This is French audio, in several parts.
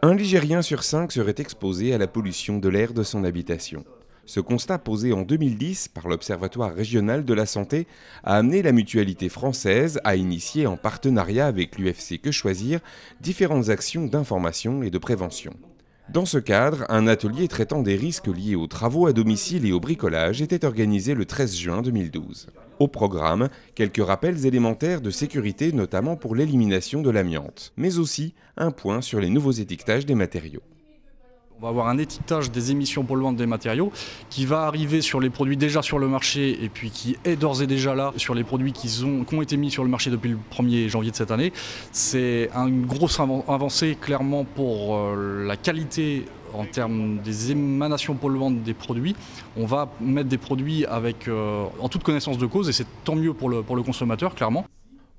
Un Ligérien sur 5 serait exposé à la pollution de l'air de son habitation. Ce constat posé en 2010 par l'Observatoire régional de la santé a amené la Mutualité française à initier en partenariat avec l'UFC Que Choisir différentes actions d'information et de prévention. Dans ce cadre, un atelier traitant des risques liés aux travaux à domicile et au bricolage était organisé le 13 juin 2012. Au programme, quelques rappels élémentaires de sécurité, notamment pour l'élimination de l'amiante, mais aussi un point sur les nouveaux étiquetages des matériaux. On va avoir un étiquetage des émissions polluantes des matériaux qui va arriver sur les produits déjà sur le marché et puis qui est d'ores et déjà là sur les produits qui ont été mis sur le marché depuis le 1er janvier de cette année. C'est une grosse avancée clairement pour la qualité en termes des émanations polluantes des produits. On va mettre des produits avec, en toute connaissance de cause et c'est tant mieux pour le consommateur clairement.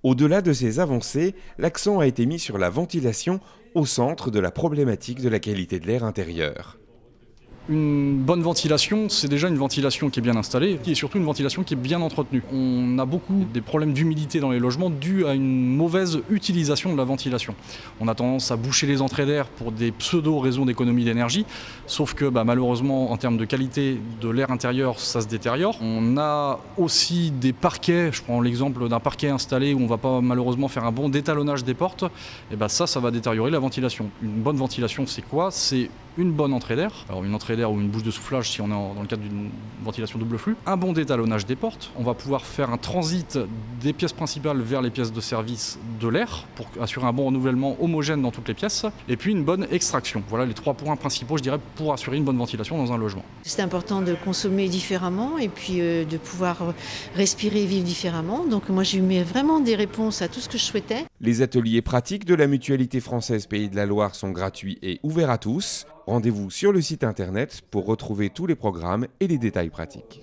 Au-delà de ces avancées, l'accent a été mis sur la ventilation au centre de la problématique de la qualité de l'air intérieur. Une bonne ventilation, c'est déjà une ventilation qui est bien installée et surtout une ventilation qui est bien entretenue. On a beaucoup des problèmes d'humidité dans les logements dus à une mauvaise utilisation de la ventilation. On a tendance à boucher les entrées d'air pour des pseudo-raisons d'économie d'énergie, sauf que malheureusement en termes de qualité de l'air intérieur, ça se détériore. On a aussi des parquets, je prends l'exemple d'un parquet installé où on ne va pas malheureusement faire un bon détalonnage des portes, et ça va détériorer la ventilation. Une bonne ventilation, c'est quoi? C'est une bonne entrée d'air, alors une entrée d'air ou une bouche de soufflage si on est dans le cadre d'une ventilation double flux, un bon détalonnage des portes, on va pouvoir faire un transit des pièces principales vers les pièces de service de l'air pour assurer un bon renouvellement homogène dans toutes les pièces, et puis une bonne extraction. Voilà les 3 points principaux, je dirais, pour assurer une bonne ventilation dans un logement. C'est important de consommer différemment et puis de pouvoir respirer et vivre différemment. Donc moi j'ai eu vraiment des réponses à tout ce que je souhaitais. Les ateliers pratiques de la Mutualité française Pays de la Loire sont gratuits et ouverts à tous. Rendez-vous sur le site internet pour retrouver tous les programmes et les détails pratiques.